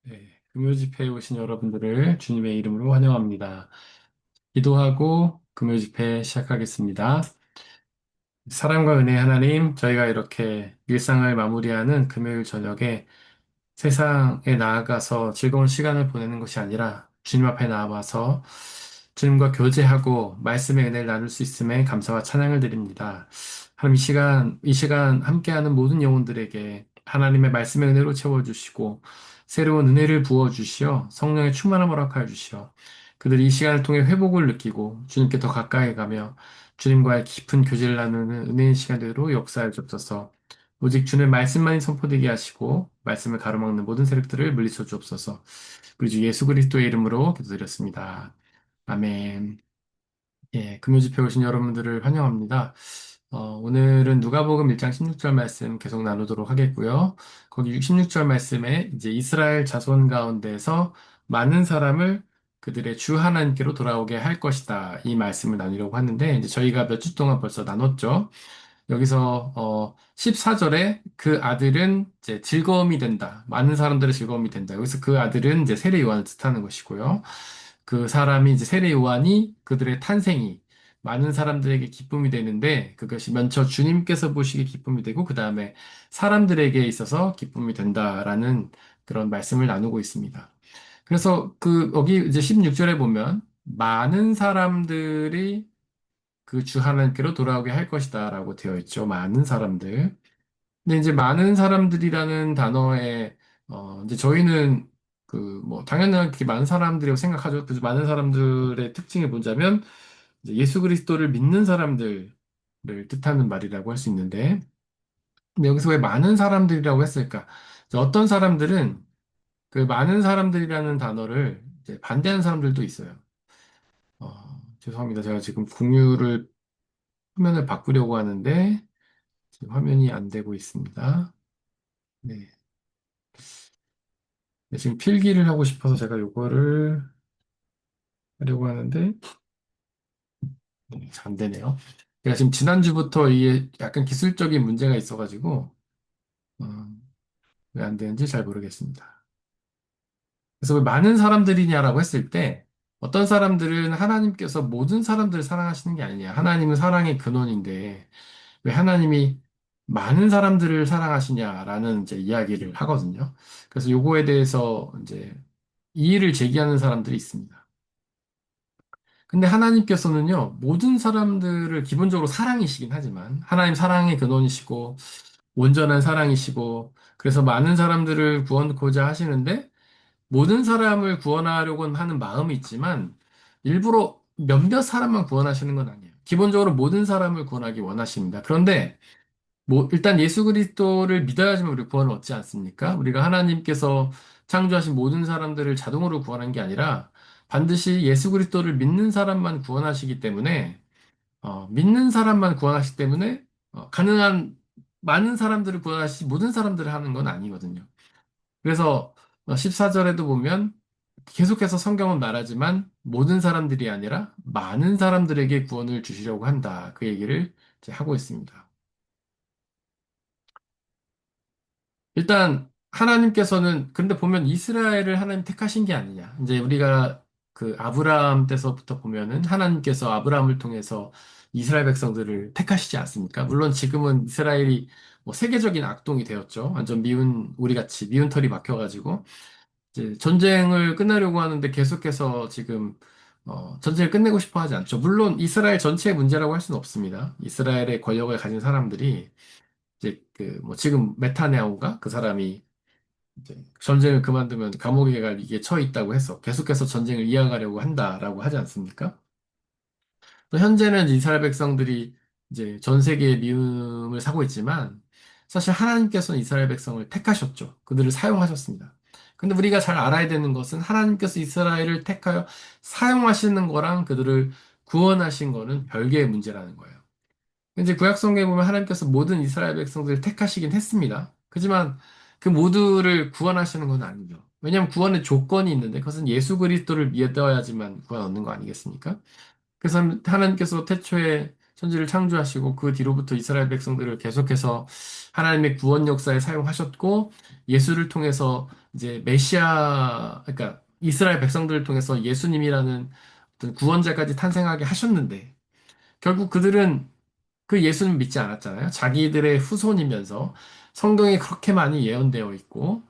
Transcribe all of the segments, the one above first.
네, 금요 집회에 오신 여러분들을 주님의 이름으로 환영합니다. 기도하고 금요 집회 시작하겠습니다. 사랑과 은혜의 하나님, 저희가 이렇게 일상을 마무리하는 금요일 저녁에 세상에 나아가서 즐거운 시간을 보내는 것이 아니라 주님 앞에 나와서 주님과 교제하고 말씀의 은혜를 나눌 수 있음에 감사와 찬양을 드립니다. 하나님 이 시간 함께하는 모든 영혼들에게 하나님의 말씀의 은혜로 채워주시고 새로운 은혜를 부어주시어 성령의 충만함을 허락하여 주시어 그들이 이 시간을 통해 회복을 느끼고 주님께 더 가까이 가며 주님과의 깊은 교제를 나누는 은혜의 시간대로 역사해 주옵소서. 오직 주는 말씀만이 선포되게 하시고 말씀을 가로막는 모든 세력들을 물리쳐 주옵소서. 우리 주 예수 그리스도의 이름으로 기도드렸습니다. 아멘. 예, 금요집회 오신 여러분들을 환영합니다. 오늘은 누가복음 1장 16절 말씀 계속 나누도록 하겠고요. 거기 16절 말씀에 이제 이스라엘 자손 가운데서 많은 사람을 그들의 주 하나님께로 돌아오게 할 것이다. 이 말씀을 나누려고 하는데 이제 저희가 몇 주 동안 벌써 나눴죠. 여기서 14절에 그 아들은 이제 즐거움이 된다. 많은 사람들의 즐거움이 된다. 여기서 그 아들은 이제 세례 요한을 뜻하는 것이고요. 그 사람이 이제 세례 요한이 그들의 탄생이 많은 사람들에게 기쁨이 되는데 그것이 먼저 주님께서 보시기에 기쁨이 되고 그 다음에 사람들에게 있어서 기쁨이 된다라는 그런 말씀을 나누고 있습니다. 그래서 그 여기 이제 16절에 보면 많은 사람들이 그 주 하나님께로 돌아오게 할 것이다 라고 되어 있죠. 많은 사람들. 근데 이제 많은 사람들이라는 단어에, 이제 저희는 그, 뭐, 당연하게 많은 사람들이라고 생각하죠. 그래서 많은 사람들의 특징을 보자면, 이제 예수 그리스도를 믿는 사람들을 뜻하는 말이라고 할 수 있는데, 근데 여기서 왜 많은 사람들이라고 했을까? 이제 어떤 사람들은 그 많은 사람들이라는 단어를 이제 반대하는 사람들도 있어요. 죄송합니다. 제가 지금 공유를, 화면을 바꾸려고 하는데, 지금 화면이 안 되고 있습니다. 네. 네, 지금 필기를 하고 싶어서 제가 요거를 하려고 하는데, 네, 잘안 되네요. 제가 지금 지난주부터 이게 약간 기술적인 문제가 있어가지고, 왜 안 되는지 잘 모르겠습니다. 그래서 왜 많은 사람들이냐라고 했을 때, 어떤 사람들은 하나님께서 모든 사람들을 사랑하시는 게 아니냐. 하나님은 사랑의 근원인데, 왜 하나님이 많은 사람들을 사랑하시냐라는 이제 이야기를 하거든요. 그래서 요거에 대해서 이제 이의를 제기하는 사람들이 있습니다. 근데 하나님께서는요, 모든 사람들을 기본적으로 사랑이시긴 하지만, 하나님 사랑의 근원이시고, 온전한 사랑이시고, 그래서 많은 사람들을 구원코자 하시는데, 모든 사람을 구원하려고 하는 마음이 있지만, 일부러 몇몇 사람만 구원하시는 건 아니에요. 기본적으로 모든 사람을 구원하기 원하십니다. 그런데, 뭐, 일단 예수 그리스도를 믿어야지만 우리 구원을 얻지 않습니까? 우리가 하나님께서 창조하신 모든 사람들을 자동으로 구원한 게 아니라 반드시 예수 그리스도를 믿는 사람만 구원하시기 때문에, 믿는 사람만 구원하시기 때문에, 가능한 많은 사람들을 구원하시지 모든 사람들을 하는 건 아니거든요. 그래서 14절에도 보면 계속해서 성경은 말하지만 모든 사람들이 아니라 많은 사람들에게 구원을 주시려고 한다. 그 얘기를 이제 하고 있습니다. 일단 하나님께서는 근데 보면 이스라엘을 하나님 택하신 게 아니냐. 이제 우리가 그 아브라함 때서부터 보면은 하나님께서 아브라함을 통해서 이스라엘 백성들을 택하시지 않습니까? 물론 지금은 이스라엘이 뭐 세계적인 악동이 되었죠. 완전 미운 우리같이 미운 털이 박혀가지고 이제 전쟁을 끝내려고 하는데 계속해서 지금 전쟁을 끝내고 싶어 하지 않죠. 물론 이스라엘 전체의 문제라고 할 수는 없습니다. 이스라엘의 권력을 가진 사람들이 이제 그 뭐 지금 메타냐후가 그 사람이 이제 전쟁을 그만두면 감옥에 갈 위기에 처해 있다고 해서 계속해서 전쟁을 이어가려고 한다라고 하지 않습니까? 또 현재는 이스라엘 백성들이 이제 전 세계의 미움을 사고 있지만 사실 하나님께서는 이스라엘 백성을 택하셨죠. 그들을 사용하셨습니다. 근데 우리가 잘 알아야 되는 것은 하나님께서 이스라엘을 택하여 사용하시는 거랑 그들을 구원하신 거는 별개의 문제라는 거예요. 이제 구약성경에 보면 하나님께서 모든 이스라엘 백성들을 택하시긴 했습니다. 하지만 그 모두를 구원하시는 건 아니죠. 왜냐하면 구원의 조건이 있는데 그것은 예수 그리스도를 믿어야지만 구원 얻는 거 아니겠습니까? 그래서 하나님께서 태초에 천지를 창조하시고 그 뒤로부터 이스라엘 백성들을 계속해서 하나님의 구원 역사에 사용하셨고 예수를 통해서 이제 메시아 그러니까 이스라엘 백성들을 통해서 예수님이라는 어떤 구원자까지 탄생하게 하셨는데 결국 그들은 그 예수는 믿지 않았잖아요. 자기들의 후손이면서 성경에 그렇게 많이 예언되어 있고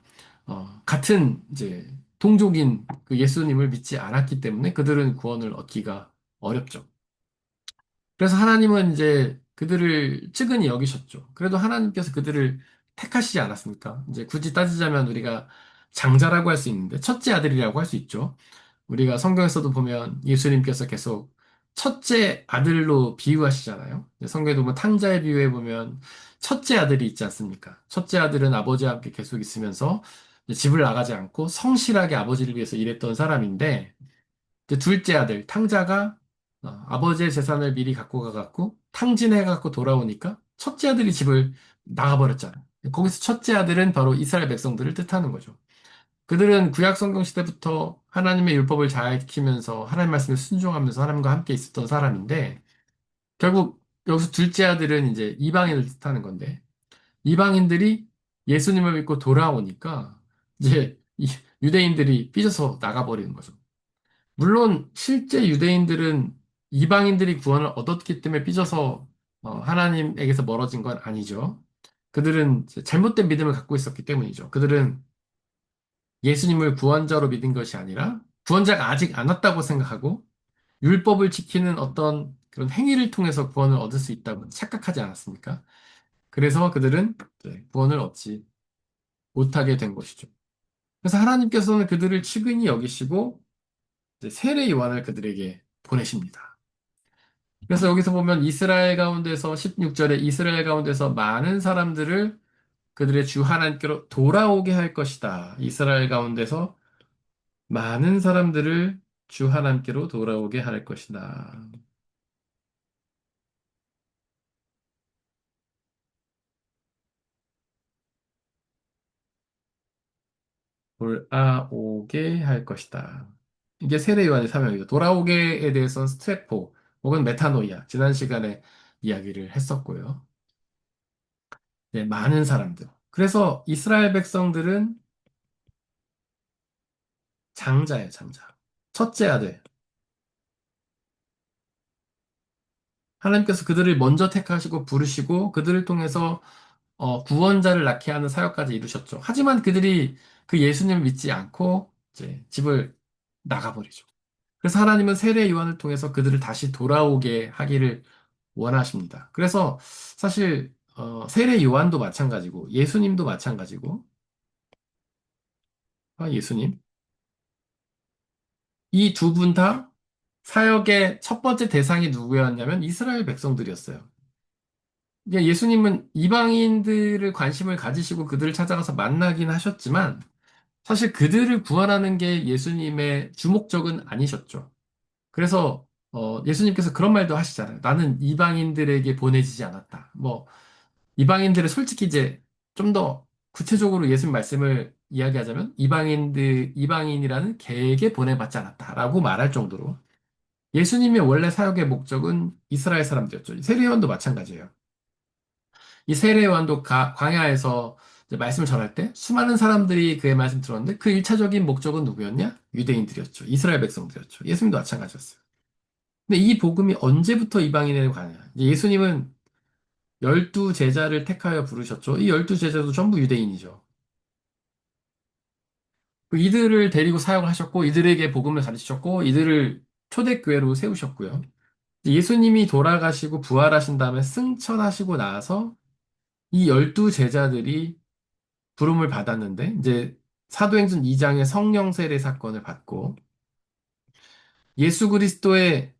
같은 이제 동족인 그 예수님을 믿지 않았기 때문에 그들은 구원을 얻기가 어렵죠. 그래서 하나님은 이제 그들을 측은히 여기셨죠. 그래도 하나님께서 그들을 택하시지 않았습니까? 이제 굳이 따지자면 우리가 장자라고 할 수 있는데 첫째 아들이라고 할 수 있죠. 우리가 성경에서도 보면 예수님께서 계속 첫째 아들로 비유하시잖아요. 성경에 보면 탕자의 비유에 보면 첫째 아들이 있지 않습니까? 첫째 아들은 아버지와 함께 계속 있으면서 집을 나가지 않고 성실하게 아버지를 위해서 일했던 사람인데 이제 둘째 아들 탕자가 아버지의 재산을 미리 갖고 가갖고 탕진해갖고 돌아오니까 첫째 아들이 집을 나가버렸잖아요. 거기서 첫째 아들은 바로 이스라엘 백성들을 뜻하는 거죠. 그들은 구약 성경 시대부터 하나님의 율법을 잘 지키면서 하나님 말씀에 순종하면서 하나님과 함께 있었던 사람인데 결국 여기서 둘째 아들은 이제 이방인을 뜻하는 건데 이방인들이 예수님을 믿고 돌아오니까 이제 유대인들이 삐져서 나가버리는 거죠. 물론 실제 유대인들은 이방인들이 구원을 얻었기 때문에 삐져서 하나님에게서 멀어진 건 아니죠. 그들은 잘못된 믿음을 갖고 있었기 때문이죠. 그들은 예수님을 구원자로 믿은 것이 아니라 구원자가 아직 안 왔다고 생각하고 율법을 지키는 어떤 그런 행위를 통해서 구원을 얻을 수 있다고 착각하지 않았습니까? 그래서 그들은 구원을 얻지 못하게 된 것이죠. 그래서 하나님께서는 그들을 측은히 여기시고 이제 세례 요한을 그들에게 보내십니다. 그래서 여기서 보면 이스라엘 가운데서 16절에 이스라엘 가운데서 많은 사람들을 그들의 주 하나님께로 돌아오게 할 것이다. 이스라엘 가운데서 많은 사람들을 주 하나님께로 돌아오게 할 것이다. 돌아오게 할 것이다. 이게 세례 요한의 사명이죠. 돌아오게에 대해서는 스트레포 혹은 메타노이아 지난 시간에 이야기를 했었고요. 네, 많은 사람들. 그래서 이스라엘 백성들은 장자예요, 장자. 첫째 아들. 하나님께서 그들을 먼저 택하시고 부르시고 그들을 통해서 구원자를 낳게 하는 사역까지 이루셨죠. 하지만 그들이 그 예수님을 믿지 않고 이제 집을 나가버리죠. 그래서 하나님은 세례 요한을 통해서 그들을 다시 돌아오게 하기를 원하십니다. 그래서 사실 세례 요한도 마찬가지고 예수님도 마찬가지고 예수님 이 두 분 다 사역의 첫 번째 대상이 누구였냐면 이스라엘 백성들이었어요. 그러니까 예수님은 이방인들을 관심을 가지시고 그들을 찾아가서 만나긴 하셨지만 사실 그들을 구원하는 게 예수님의 주목적은 아니셨죠. 그래서 예수님께서 그런 말도 하시잖아요. 나는 이방인들에게 보내지지 않았다. 뭐 이방인들을 솔직히 이제 좀 더 구체적으로 예수님 말씀을 이야기하자면 이방인이라는 개에게 보내받지 않았다라고 말할 정도로 예수님의 원래 사역의 목적은 이스라엘 사람들이었죠. 세례요한도 마찬가지예요. 이 세례요한도 광야에서 이제 말씀을 전할 때 수많은 사람들이 그의 말씀 들었는데 그 1차적인 목적은 누구였냐? 유대인들이었죠. 이스라엘 백성들이었죠. 예수님도 마찬가지였어요. 근데 이 복음이 언제부터 이방인에게 가냐? 이제 예수님은 12제자를 택하여 부르셨죠. 이 12제자도 전부 유대인이죠. 이들을 데리고 사역을 하셨고, 이들에게 복음을 가르치셨고, 이들을 초대교회로 세우셨고요. 예수님이 돌아가시고 부활하신 다음에 승천하시고 나서 이 12제자들이 부름을 받았는데, 이제 사도행전 2장의 성령 세례 사건을 받고, 예수 그리스도의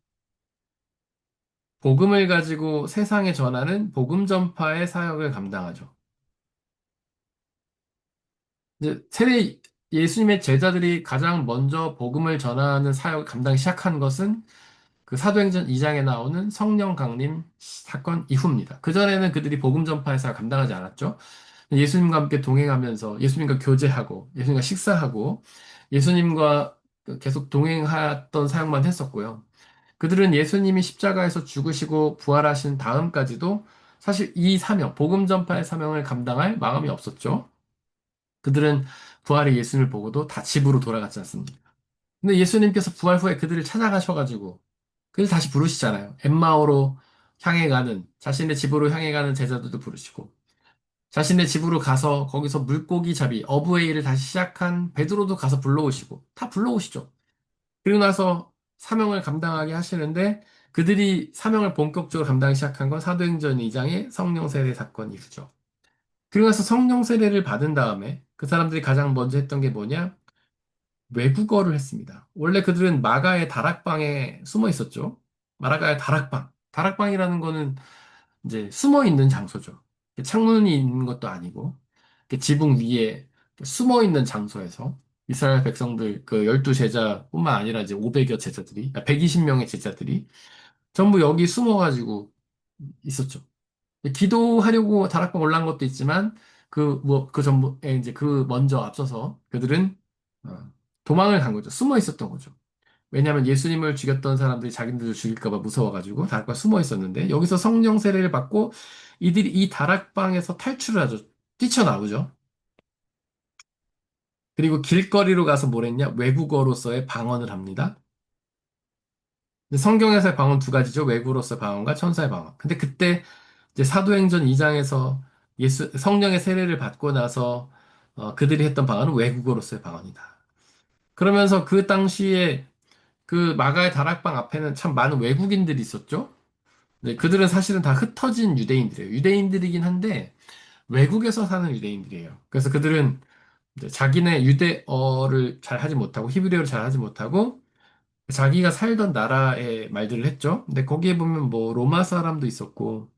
복음을 가지고 세상에 전하는 복음 전파의 사역을 감당하죠. 이제 예수님의 제자들이 가장 먼저 복음을 전하는 사역을 감당하기 시작한 것은 그 사도행전 2장에 나오는 성령 강림 사건 이후입니다. 그전에는 그들이 복음 전파의 사역을 감당하지 않았죠. 예수님과 함께 동행하면서 예수님과 교제하고 예수님과 식사하고 예수님과 계속 동행했던 사역만 했었고요. 그들은 예수님이 십자가에서 죽으시고 부활하신 다음까지도 사실 이 사명, 복음 전파의 사명을 감당할 마음이 없었죠. 그들은 부활의 예수님을 보고도 다 집으로 돌아갔지 않습니까? 근데 예수님께서 부활 후에 그들을 찾아가셔가지고 그들 다시 부르시잖아요. 엠마오로 향해 가는, 자신의 집으로 향해 가는 제자들도 부르시고, 자신의 집으로 가서 거기서 물고기 잡이, 어부의 일을 다시 시작한 베드로도 가서 불러오시고, 다 불러오시죠. 그리고 나서 사명을 감당하게 하시는데, 그들이 사명을 본격적으로 감당하기 시작한 건 사도행전 2장의 성령 세례 사건 이후죠. 그리고 나서 성령 세례를 받은 다음에 그 사람들이 가장 먼저 했던 게 뭐냐? 외국어를 했습니다. 원래 그들은 마가의 다락방에 숨어 있었죠. 마가의 다락방. 다락방이라는 거는 이제 숨어 있는 장소죠. 창문이 있는 것도 아니고, 지붕 위에 숨어 있는 장소에서 이스라엘 백성들, 그 12제자뿐만 아니라 이제 500여 제자들이, 120명의 제자들이 전부 여기 숨어가지고 있었죠. 기도하려고 다락방 올라간 것도 있지만, 그 전부에 이제 그 먼저 앞서서 그들은 어, 도망을 간 거죠. 숨어 있었던 거죠. 왜냐하면 예수님을 죽였던 사람들이 자기들을 죽일까 봐 무서워가지고 다락방 숨어 있었는데 여기서 성령 세례를 받고 이들이 이 다락방에서 탈출을 하죠. 뛰쳐나오죠. 그리고 길거리로 가서 뭘 했냐? 외국어로서의 방언을 합니다. 근데 성경에서의 방언 두 가지죠. 외국어로서의 방언과 천사의 방언. 근데 그때 이제 사도행전 2장에서 성령의 세례를 받고 나서 그들이 했던 방언은 외국어로서의 방언이다. 그러면서 그 당시에 그 마가의 다락방 앞에는 참 많은 외국인들이 있었죠. 네, 그들은 사실은 다 흩어진 유대인들이에요. 유대인들이긴 한데 외국에서 사는 유대인들이에요. 그래서 그들은 이제 자기네 유대어를 잘 하지 못하고 히브리어를 잘 하지 못하고 자기가 살던 나라의 말들을 했죠. 근데 거기에 보면 뭐 로마 사람도 있었고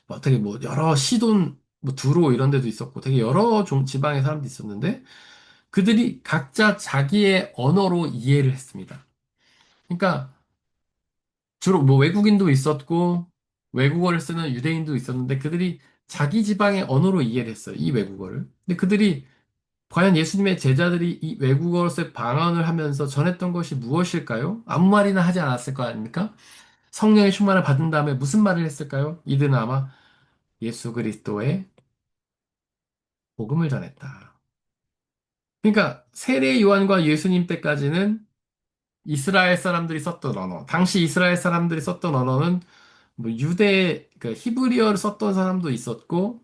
뭐 되게 뭐 여러 시돈 뭐 두로 이런 데도 있었고 되게 여러 지방의 사람도 있었는데 그들이 각자 자기의 언어로 이해를 했습니다. 그러니까 주로 뭐 외국인도 있었고 외국어를 쓰는 유대인도 있었는데 그들이 자기 지방의 언어로 이해를 했어요. 이 외국어를. 근데 그들이 과연 예수님의 제자들이 이 외국어로서의 방언을 하면서 전했던 것이 무엇일까요? 아무 말이나 하지 않았을 거 아닙니까? 성령의 충만을 받은 다음에 무슨 말을 했을까요? 이들은 아마 예수 그리스도의 복음을 전했다. 그러니까 세례 요한과 예수님 때까지는 이스라엘 사람들이 썼던 언어, 당시 이스라엘 사람들이 썼던 언어는 뭐 그 히브리어를 썼던 사람도 있었고,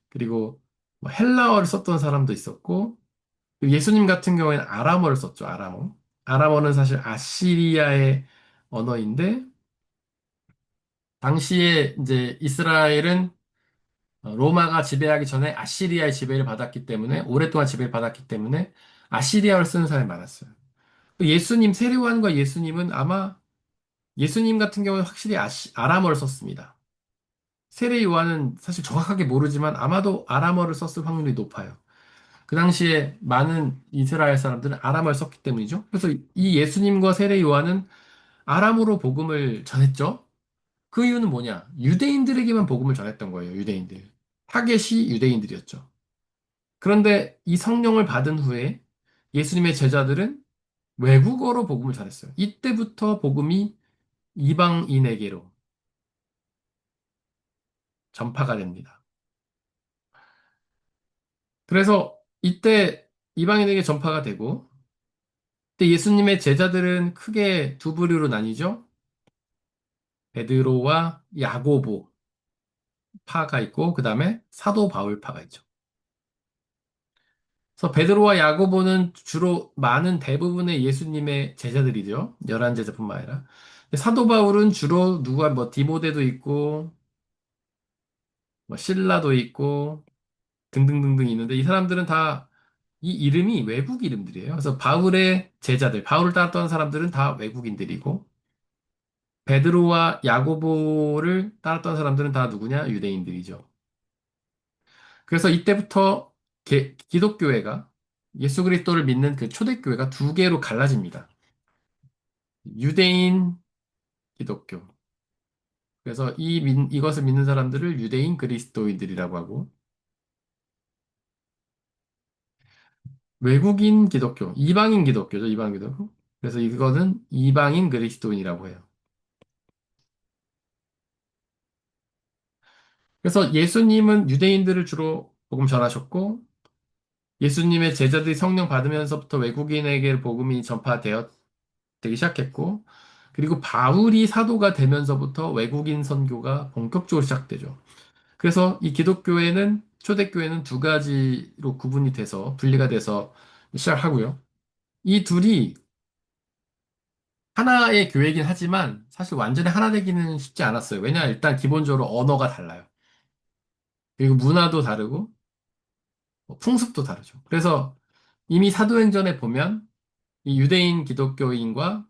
그리고 뭐 헬라어를 썼던 사람도 있었고, 그리고 예수님 같은 경우에는 아람어를 썼죠, 아람어. 아람어는 사실 아시리아의 언어인데, 당시에 이제 이스라엘은 로마가 지배하기 전에 아시리아의 지배를 받았기 때문에, 오랫동안 지배를 받았기 때문에 아시리아어를 쓰는 사람이 많았어요. 예수님, 세례요한과 예수님은 아마 예수님 같은 경우는 확실히 아람어를 썼습니다. 세례 요한은 사실 정확하게 모르지만 아마도 아람어를 썼을 확률이 높아요. 그 당시에 많은 이스라엘 사람들은 아람어를 썼기 때문이죠. 그래서 이 예수님과 세례 요한은 아람어로 복음을 전했죠. 그 이유는 뭐냐? 유대인들에게만 복음을 전했던 거예요, 유대인들. 타겟이 유대인들이었죠. 그런데 이 성령을 받은 후에 예수님의 제자들은 외국어로 복음을 전했어요. 이때부터 복음이 이방인에게로 전파가 됩니다. 그래서 이때 이방인에게 전파가 되고, 근데 예수님의 제자들은 크게 두 부류로 나뉘죠. 베드로와 야고보 파가 있고, 그 다음에 사도 바울 파가 있죠. 그래서 베드로와 야고보는 주로 많은 대부분의 예수님의 제자들이죠. 11제자뿐만 아니라. 근데 사도 바울은 주로 누가 뭐 디모데도 있고, 뭐 신라도 있고, 등등등등 있는데 이 사람들은 다 이 이름이 외국 이름들이에요. 그래서 바울의 제자들, 바울을 따랐던 사람들은 다 외국인들이고, 베드로와 야고보를 따랐던 사람들은 다 누구냐? 유대인들이죠. 그래서 이때부터 기독교회가 예수 그리스도를 믿는 그 초대교회가 두 개로 갈라집니다. 유대인 기독교. 그래서 이것을 믿는 사람들을 유대인 그리스도인들이라고 하고, 외국인 기독교, 이방인 기독교죠, 이방인 기독교. 그래서 이거는 이방인 그리스도인이라고 해요. 그래서 예수님은 유대인들을 주로 복음 전하셨고, 예수님의 제자들이 성령 받으면서부터 외국인에게 복음이 되기 시작했고, 그리고 바울이 사도가 되면서부터 외국인 선교가 본격적으로 시작되죠. 그래서 이 기독교회는, 초대교회는 두 가지로 구분이 돼서, 분리가 돼서 시작하고요. 이 둘이 하나의 교회이긴 하지만 사실 완전히 하나 되기는 쉽지 않았어요. 왜냐, 일단 기본적으로 언어가 달라요. 그리고 문화도 다르고, 뭐 풍습도 다르죠. 그래서 이미 사도행전에 보면 이 유대인 기독교인과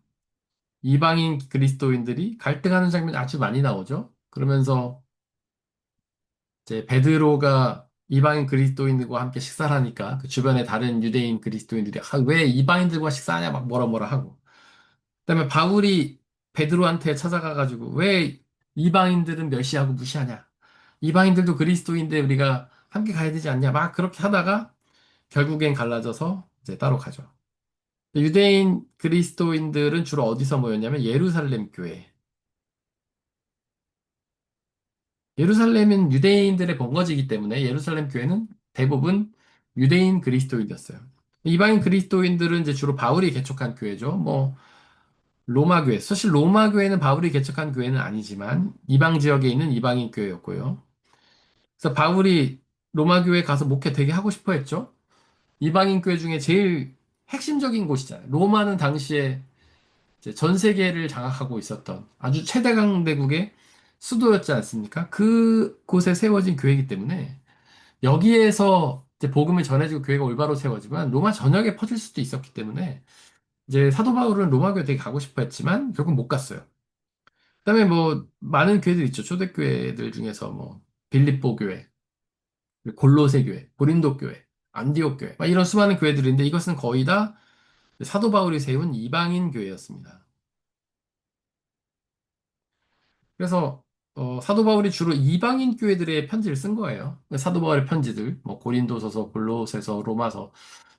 이방인 그리스도인들이 갈등하는 장면이 아주 많이 나오죠. 그러면서 이제 베드로가 이방인 그리스도인들과 함께 식사를 하니까 그 주변에 다른 유대인 그리스도인들이 아, 왜 이방인들과 식사하냐 막 뭐라 뭐라 하고 그다음에 바울이 베드로한테 찾아가가지고 왜 이방인들은 멸시하고 무시하냐 이방인들도 그리스도인데 우리가 함께 가야 되지 않냐 막 그렇게 하다가 결국엔 갈라져서 이제 따로 가죠. 유대인 그리스도인들은 주로 어디서 모였냐면 예루살렘 교회. 예루살렘은 유대인들의 본거지이기 때문에 예루살렘 교회는 대부분 유대인 그리스도인이었어요. 이방인 그리스도인들은 이제 주로 바울이 개척한 교회죠. 뭐 로마 교회. 사실 로마 교회는 바울이 개척한 교회는 아니지만 이방 지역에 있는 이방인 교회였고요. 그래서 바울이 로마 교회 가서 목회 되게 하고 싶어 했죠. 이방인 교회 중에 제일 핵심적인 곳이잖아요. 로마는 당시에 이제 전 세계를 장악하고 있었던 아주 최대 강대국의 수도였지 않습니까? 그곳에 세워진 교회이기 때문에 여기에서 이제 복음이 전해지고 교회가 올바로 세워지면 로마 전역에 퍼질 수도 있었기 때문에 이제 사도 바울은 로마 교회 되게 가고 싶어 했지만 결국 못 갔어요. 그다음에 뭐 많은 교회들 있죠. 초대교회들 중에서 뭐 빌립보 교회, 골로새 교회, 고린도 교회, 안디옥 교회 막 이런 수많은 교회들인데 이것은 거의 다 사도 바울이 세운 이방인 교회였습니다. 그래서 사도 바울이 주로 이방인 교회들의 편지를 쓴 거예요. 사도 바울의 편지들, 뭐 고린도서서, 골로새서, 로마서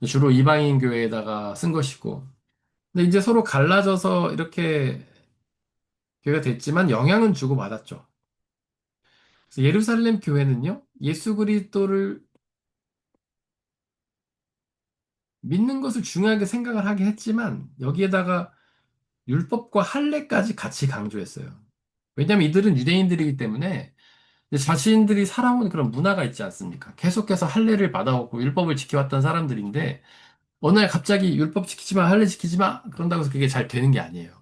주로 이방인 교회에다가 쓴 것이고. 근데 이제 서로 갈라져서 이렇게 교회가 됐지만 영향은 주고 받았죠. 그래서 예루살렘 교회는요, 예수 그리스도를 믿는 것을 중요하게 생각을 하긴 했지만 여기에다가 율법과 할례까지 같이 강조했어요. 왜냐하면 이들은 유대인들이기 때문에 이제 자신들이 살아온 그런 문화가 있지 않습니까? 계속해서 할례를 받아오고 율법을 지켜왔던 사람들인데 어느 날 갑자기 율법 지키지 마, 할례 지키지 마 그런다고 해서 그게 잘 되는 게 아니에요.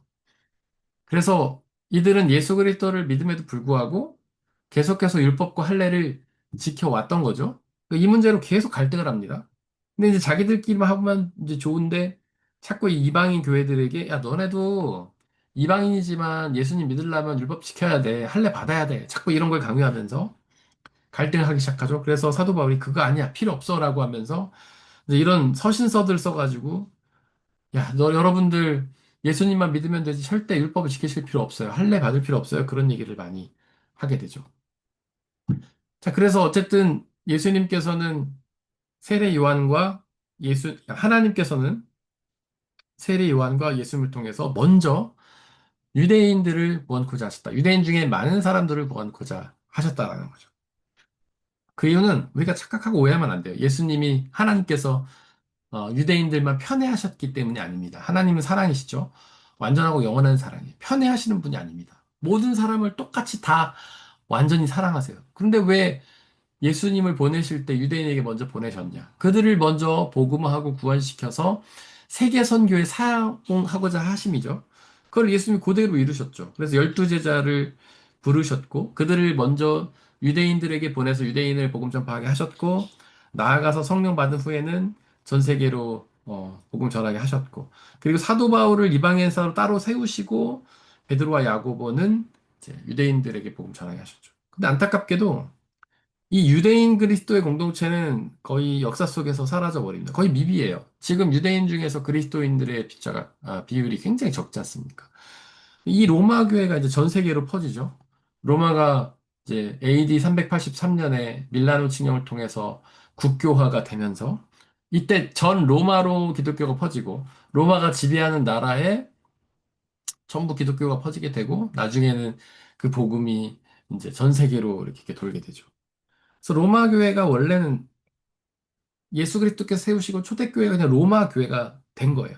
그래서 이들은 예수 그리스도를 믿음에도 불구하고 계속해서 율법과 할례를 지켜왔던 거죠. 이 문제로 계속 갈등을 합니다. 근데 이제 자기들끼리만 하면 이제 좋은데 자꾸 이 이방인 교회들에게 야 너네도 이방인이지만 예수님 믿으려면 율법 지켜야 돼, 할례 받아야 돼. 자꾸 이런 걸 강요하면서 갈등을 하기 시작하죠. 그래서 사도 바울이 그거 아니야, 필요 없어라고 하면서 이제 이런 서신서들 써가지고 야, 너 여러분들 예수님만 믿으면 되지 절대 율법을 지키실 필요 없어요. 할례 받을 필요 없어요. 그런 얘기를 많이 하게 되죠. 자, 그래서 어쨌든 예수님께서는 세례 요한과 하나님께서는 세례 요한과 예수님을 통해서 먼저 유대인들을 구원코자 하셨다. 유대인 중에 많은 사람들을 구원코자 하셨다라는 거죠. 그 이유는 우리가 착각하고 오해하면 안 돼요. 예수님이 하나님께서 유대인들만 편애하셨기 때문이 아닙니다. 하나님은 사랑이시죠. 완전하고 영원한 사랑이에요. 편애하시는 분이 아닙니다. 모든 사람을 똑같이 다 완전히 사랑하세요. 그런데 왜 예수님을 보내실 때 유대인에게 먼저 보내셨냐? 그들을 먼저 복음화하고 구원시켜서 세계 선교에 사용하고자 하심이죠. 그걸 예수님이 그대로 이루셨죠. 그래서 12제자를 부르셨고 그들을 먼저 유대인들에게 보내서 유대인을 복음 전파하게 하셨고 나아가서 성령 받은 후에는 전 세계로 복음 전하게 하셨고 그리고 사도 바울을 이방인사로 따로 세우시고 베드로와 야고보는 이제 유대인들에게 복음 전하게 하셨죠. 근데 안타깝게도 이 유대인 그리스도의 공동체는 거의 역사 속에서 사라져 버립니다. 거의 미비해요. 지금 유대인 중에서 그리스도인들의 비율이 굉장히 적지 않습니까? 이 로마 교회가 이제 전 세계로 퍼지죠. 로마가 이제 AD 383년에 밀라노 칙령을 통해서 국교화가 되면서 이때 전 로마로 기독교가 퍼지고 로마가 지배하는 나라에 전부 기독교가 퍼지게 되고 나중에는 그 복음이 이제 전 세계로 이렇게 돌게 되죠. 그래서 로마 교회가 원래는 예수 그리스도께서 세우시고 초대교회가 그냥 로마 교회가 된 거예요.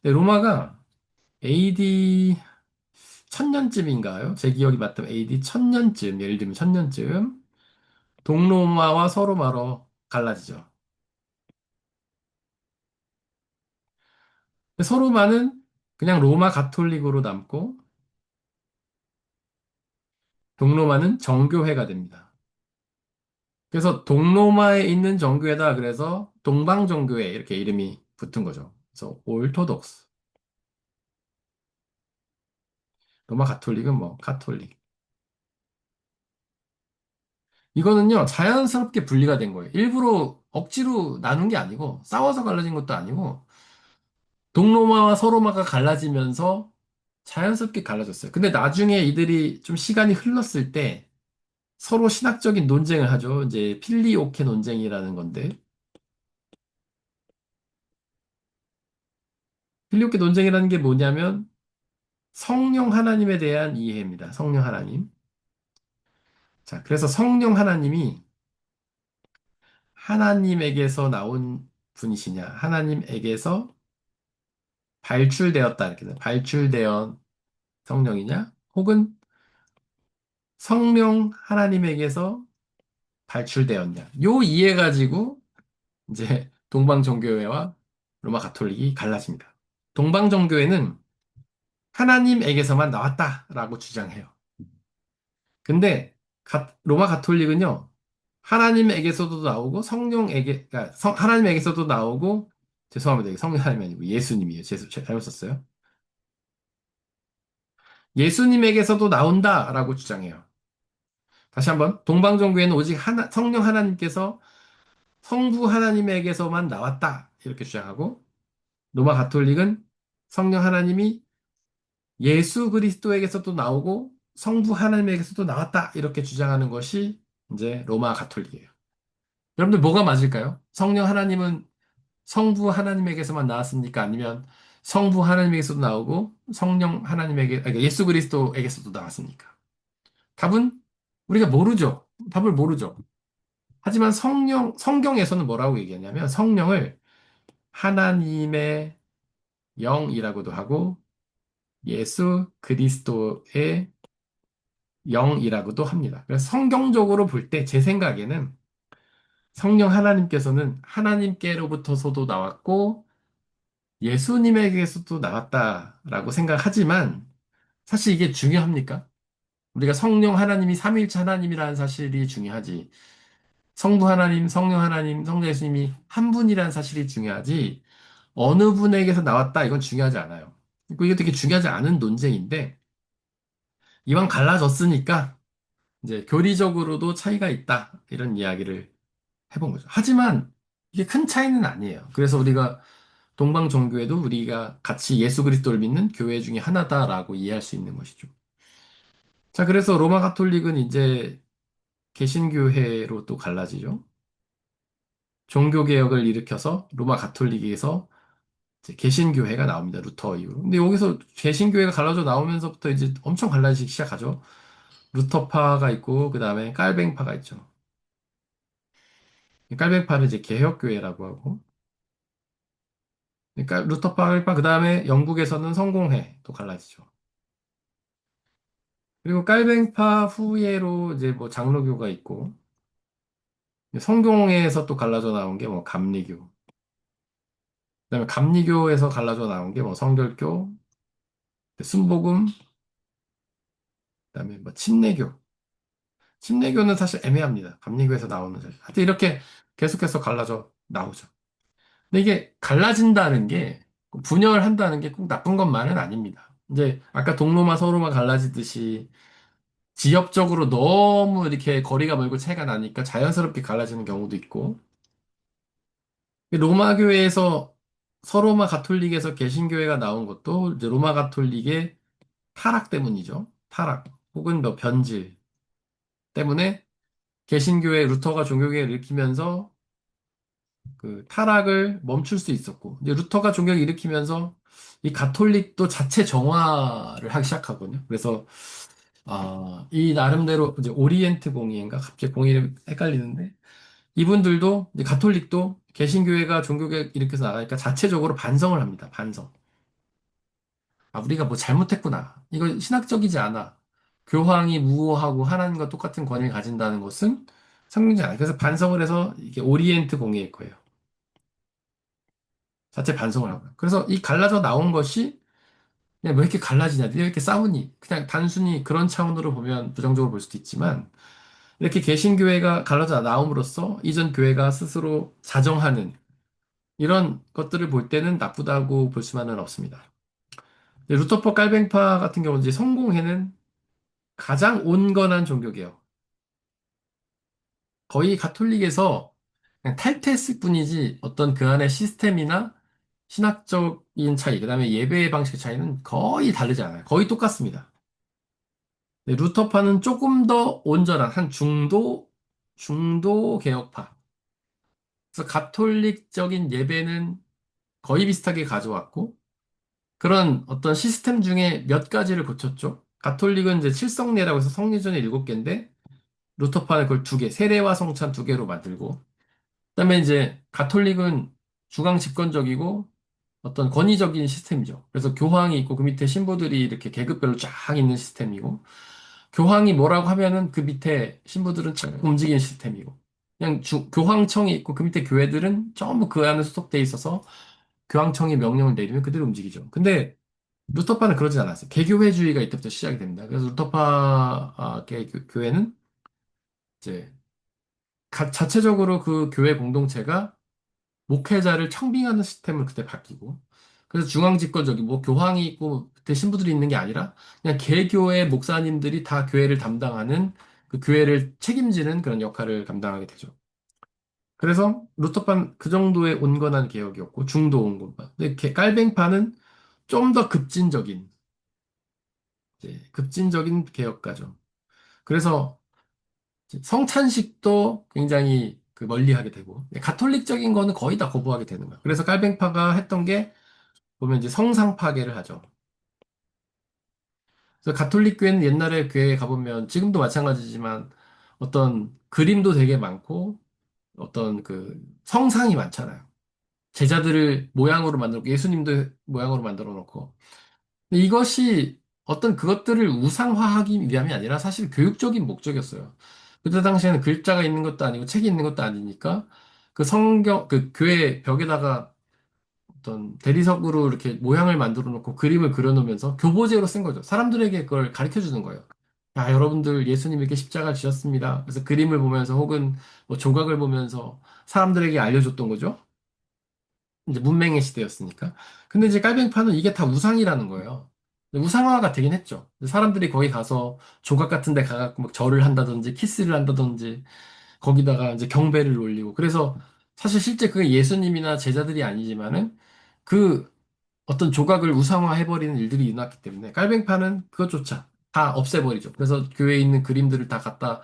근데 로마가 AD 1000년쯤인가요? 제 기억이 맞다면 AD 1000년쯤, 예를 들면 1000년쯤 동로마와 서로마로 갈라지죠. 근데 서로마는 그냥 로마 가톨릭으로 남고 동로마는 정교회가 됩니다. 그래서 동로마에 있는 정교회다 그래서 동방정교회 이렇게 이름이 붙은 거죠. 그래서 올토독스. 로마 가톨릭은 뭐 카톨릭. 이거는요, 자연스럽게 분리가 된 거예요. 일부러 억지로 나눈 게 아니고, 싸워서 갈라진 것도 아니고, 동로마와 서로마가 갈라지면서 자연스럽게 갈라졌어요. 근데 나중에 이들이 좀 시간이 흘렀을 때 서로 신학적인 논쟁을 하죠. 이제 필리오케 논쟁이라는 건데, 필리오케 논쟁이라는 게 뭐냐면 성령 하나님에 대한 이해입니다. 성령 하나님. 자, 그래서 성령 하나님이 하나님에게서 나온 분이시냐, 하나님에게서 발출되었다, 이렇게 돼요. 발출되어 성령이냐? 혹은 성령 하나님에게서 발출되었냐? 요 이해 가지고 이제 동방정교회와 로마 가톨릭이 갈라집니다. 동방정교회는 하나님에게서만 나왔다라고 주장해요. 근데 로마 가톨릭은요, 하나님에게서도 나오고 성령에게, 그러니까 하나님에게서도 나오고, 죄송합니다. 이게 성령 하나님이 아니고 예수님이에요. 잘못 썼어요. 예수님에게서도 나온다라고 주장해요. 다시 한번 동방종교회는 오직 성령 하나님께서 성부 하나님에게서만 나왔다 이렇게 주장하고 로마 가톨릭은 성령 하나님이 예수 그리스도에게서도 나오고 성부 하나님에게서도 나왔다 이렇게 주장하는 것이 이제 로마 가톨릭이에요. 여러분들 뭐가 맞을까요? 성령 하나님은 성부 하나님에게서만 나왔습니까? 아니면 성부 하나님에게서도 나오고 성령 그러니까 예수 그리스도에게서도 나왔습니까? 답은 우리가 모르죠. 답을 모르죠. 하지만 성경에서는 뭐라고 얘기하냐면 성령을 하나님의 영이라고도 하고 예수 그리스도의 영이라고도 합니다. 그래서 성경적으로 볼 때 제 생각에는 성령 하나님께서는 하나님께로부터서도 나왔고 예수님에게서도 나왔다라고 생각하지만 사실 이게 중요합니까? 우리가 성령 하나님이 삼위일체 하나님이라는 사실이 중요하지. 성부 하나님, 성령 하나님, 성자 예수님이 한 분이라는 사실이 중요하지. 어느 분에게서 나왔다, 이건 중요하지 않아요. 그리고 이게 되게 중요하지 않은 논쟁인데, 이왕 갈라졌으니까, 이제 교리적으로도 차이가 있다, 이런 이야기를 해본 거죠. 하지만, 이게 큰 차이는 아니에요. 그래서 우리가 동방 종교에도 우리가 같이 예수 그리스도를 믿는 교회 중에 하나다라고 이해할 수 있는 것이죠. 자, 그래서 로마 가톨릭은 이제 개신교회로 또 갈라지죠. 종교개혁을 일으켜서 로마 가톨릭에서 이제 개신교회가 나옵니다. 루터 이후로. 근데 여기서 개신교회가 갈라져 나오면서부터 이제 엄청 갈라지기 시작하죠. 루터파가 있고, 그 다음에 깔뱅파가 있죠. 깔뱅파를 이제 개혁교회라고 하고, 그러니까 루터파, 깔뱅파, 그 다음에 영국에서는 성공회 또 갈라지죠. 그리고 깔뱅파 후예로 이제 뭐 장로교가 있고, 성공회에서 또 갈라져 나온 게 뭐 감리교. 그다음에 감리교에서 갈라져 나온 게 뭐 성결교, 순복음, 그다음에 뭐 침례교. 침례교는 사실 애매합니다. 감리교에서 나오는 사실. 하여튼 이렇게 계속해서 갈라져 나오죠. 근데 이게 갈라진다는 게 분열한다는 게 꼭 나쁜 것만은 아닙니다. 이제 아까 동로마 서로마 갈라지듯이 지역적으로 너무 이렇게 거리가 멀고 차이가 나니까 자연스럽게 갈라지는 경우도 있고 로마 교회에서 서로마 가톨릭에서 개신교회가 나온 것도 이제 로마 가톨릭의 타락 때문이죠. 타락 혹은 뭐 변질 때문에 개신교회 루터가 종교개혁을 일으키면서 그 타락을 멈출 수 있었고, 이제 루터가 종교를 일으키면서 이 가톨릭도 자체 정화를 하기 시작하거든요. 그래서 이 나름대로 이제 오리엔트 공의인가 갑자기 공의 이름 헷갈리는데 이분들도 이제 가톨릭도 개신교회가 종교개혁 일으켜서 나가니까 자체적으로 반성을 합니다. 반성. 우리가 뭐 잘못했구나. 이거 신학적이지 않아. 교황이 무오하고 하나님과 똑같은 권위를 가진다는 것은 성경지 않아. 그래서 반성을 해서 이게 오리엔트 공예일 거예요. 자체 반성을 하고요. 그래서 이 갈라져 나온 것이 그냥 왜 이렇게 갈라지냐, 왜 이렇게 싸우니? 그냥 단순히 그런 차원으로 보면 부정적으로 볼 수도 있지만 이렇게 개신교회가 갈라져 나옴으로써 이전 교회가 스스로 자정하는 이런 것들을 볼 때는 나쁘다고 볼 수만은 없습니다. 루터파 깔뱅파 같은 경우는 이제 성공회는 가장 온건한 종교개혁. 거의 가톨릭에서 그냥 탈퇴했을 뿐이지 어떤 그 안의 시스템이나 신학적인 차이, 그다음에 예배 방식 차이는 거의 다르지 않아요. 거의 똑같습니다. 네, 루터파는 조금 더 온전한 한 중도 개혁파. 그래서 가톨릭적인 예배는 거의 비슷하게 가져왔고 그런 어떤 시스템 중에 몇 가지를 고쳤죠. 가톨릭은 이제 칠성례라고 해서 성례전이 7개인데 루터파는 그걸 2개, 세례와 성찬 2개로 만들고 그다음에 이제 가톨릭은 중앙 집권적이고 어떤 권위적인 시스템이죠. 그래서 교황이 있고 그 밑에 신부들이 이렇게 계급별로 쫙 있는 시스템이고 교황이 뭐라고 하면은 그 밑에 신부들은 쫙 움직이는 시스템이고 그냥 교황청이 있고 그 밑에 교회들은 전부 그 안에 소속돼 있어서 교황청이 명령을 내리면 그대로 움직이죠. 근데 루터파는 그러진 않았어요. 개교회주의가 이때부터 시작이 됩니다. 그래서 루터파 교회는 이제 자체적으로 그 교회 공동체가 목회자를 청빙하는 시스템을 그때 바뀌고 그래서 중앙 집권적인 뭐 교황이 있고 그때 신부들이 있는 게 아니라 그냥 개교의 목사님들이 다 교회를 담당하는 그 교회를 책임지는 그런 역할을 감당하게 되죠. 그래서 루터파는 그 정도의 온건한 개혁이었고 중도 온건파. 근데 깔뱅파는 좀 더 급진적인 이제 급진적인 개혁가죠. 그래서 성찬식도 굉장히 그 멀리하게 되고 가톨릭적인 거는 거의 다 거부하게 되는 거예요. 그래서 깔뱅파가 했던 게 보면 이제 성상 파괴를 하죠. 그래서 가톨릭 교회는 옛날에 교회에 가보면 지금도 마찬가지지만 어떤 그림도 되게 많고 어떤 그 성상이 많잖아요. 제자들을 모양으로 만들고 예수님도 모양으로 만들어 놓고 근데 이것이 어떤 그것들을 우상화하기 위함이 아니라 사실 교육적인 목적이었어요. 그때 당시에는 글자가 있는 것도 아니고 책이 있는 것도 아니니까 그 성경, 그 교회 벽에다가 어떤 대리석으로 이렇게 모양을 만들어 놓고 그림을 그려 놓으면서 교보제로 쓴 거죠. 사람들에게 그걸 가르쳐 주는 거예요. 야, 여러분들 예수님 이렇게 십자가 지셨습니다. 그래서 그림을 보면서 혹은 뭐 조각을 보면서 사람들에게 알려줬던 거죠. 이제 문맹의 시대였으니까. 근데 이제 깔뱅파는 이게 다 우상이라는 거예요. 우상화가 되긴 했죠. 사람들이 거기 가서 조각 같은 데 가갖고 막 절을 한다든지 키스를 한다든지 거기다가 이제 경배를 올리고 그래서 사실 실제 그게 예수님이나 제자들이 아니지만은 그 어떤 조각을 우상화해버리는 일들이 일어났기 때문에 깔뱅파는 그것조차 다 없애버리죠. 그래서 교회에 있는 그림들을 다 갖다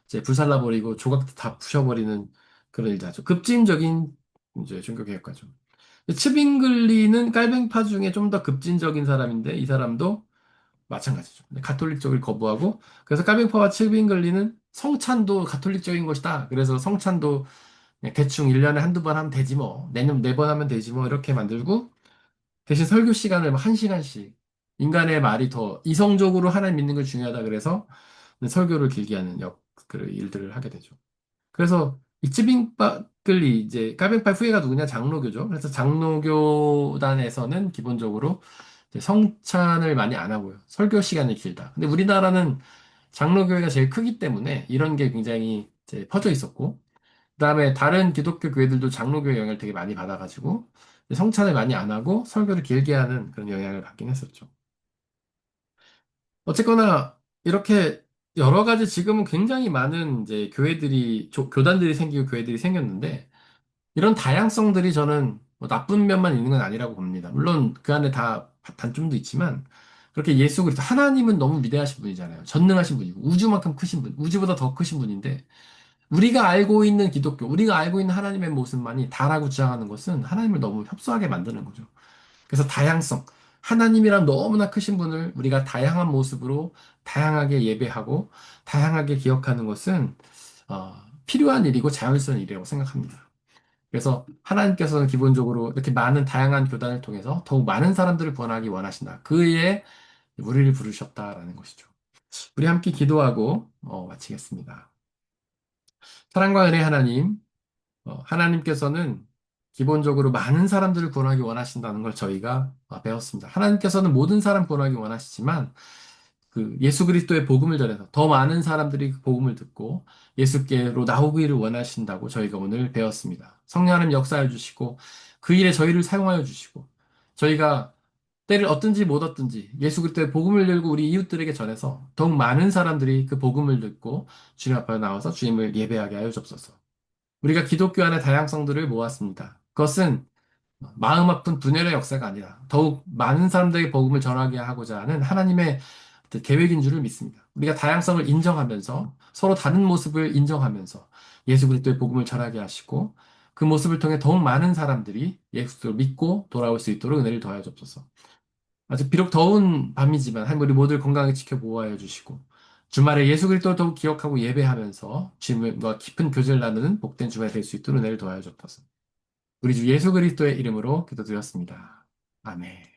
이제 불살라버리고 조각도 다 부셔버리는 그런 일도 하죠. 급진적인 이제 종교개혁가죠. 츠빙글리는 깔뱅파 중에 좀 더 급진적인 사람인데 이 사람도 마찬가지죠. 가톨릭 쪽을 거부하고 그래서 깔뱅파와 츠빙글리는 성찬도 가톨릭적인 것이다. 그래서 성찬도 그냥 대충 1년에 한두 번 하면 되지 뭐. 내년 4번 하면 되지 뭐. 이렇게 만들고 대신 설교 시간을 뭐 1시간씩 인간의 말이 더 이성적으로 하나님 믿는 걸 중요하다 그래서 설교를 길게 하는 그 일들을 하게 되죠. 그래서 이츠빙박글리 이제 까뱅파 후예가 누구냐 장로교죠. 그래서 장로교단에서는 기본적으로 이제 성찬을 많이 안 하고요. 설교 시간이 길다. 근데 우리나라는 장로교회가 제일 크기 때문에 이런 게 굉장히 이제 퍼져 있었고, 그다음에 다른 기독교 교회들도 장로교회 영향을 되게 많이 받아가지고 성찬을 많이 안 하고 설교를 길게 하는 그런 영향을 받긴 했었죠. 어쨌거나 이렇게 여러 가지 지금은 굉장히 많은 이제 교회들이 교단들이 생기고 교회들이 생겼는데 이런 다양성들이 저는 뭐 나쁜 면만 있는 건 아니라고 봅니다. 물론 그 안에 다 단점도 있지만 그렇게 예수 그리스도 하나님은 너무 위대하신 분이잖아요. 전능하신 분이고 우주만큼 크신 분, 우주보다 더 크신 분인데 우리가 알고 있는 기독교, 우리가 알고 있는 하나님의 모습만이 다라고 주장하는 것은 하나님을 너무 협소하게 만드는 거죠. 그래서 다양성, 하나님이란 너무나 크신 분을 우리가 다양한 모습으로 다양하게 예배하고 다양하게 기억하는 것은 필요한 일이고 자연스러운 일이라고 생각합니다. 그래서 하나님께서는 기본적으로 이렇게 많은 다양한 교단을 통해서 더욱 많은 사람들을 구원하기 원하신다. 그에 우리를 부르셨다라는 것이죠. 우리 함께 기도하고 마치겠습니다. 사랑과 은혜 하나님, 하나님께서는 기본적으로 많은 사람들을 구원하기 원하신다는 걸 저희가 배웠습니다. 하나님께서는 모든 사람 구원하기 원하시지만 그 예수 그리스도의 복음을 전해서 더 많은 사람들이 그 복음을 듣고 예수께로 나오기를 원하신다고 저희가 오늘 배웠습니다. 성령 하나님 역사해 주시고 그 일에 저희를 사용하여 주시고 저희가 때를 얻든지 못 얻든지 예수 그리스도의 복음을 들고 우리 이웃들에게 전해서 더욱 많은 사람들이 그 복음을 듣고 주님 앞에 나와서 주님을 예배하게 하여 주옵소서. 우리가 기독교 안의 다양성들을 모았습니다. 그것은 마음 아픈 분열의 역사가 아니라 더욱 많은 사람들에게 복음을 전하게 하고자 하는 하나님의 어떤 계획인 줄을 믿습니다. 우리가 다양성을 인정하면서 서로 다른 모습을 인정하면서 예수 그리스도의 복음을 전하게 하시고 그 모습을 통해 더욱 많은 사람들이 예수를 믿고 돌아올 수 있도록 은혜를 더하여 주옵소서. 아직 비록 더운 밤이지만 하나님 우리 모두를 건강하게 지켜 보호하여 주시고 주말에 예수 그리스도를 더욱 기억하고 예배하면서 주님과 깊은 교제를 나누는 복된 주말 될 수 있도록 은혜를 더하여 주옵소서. 우리 주 예수 그리스도의 이름으로 기도드렸습니다. 아멘.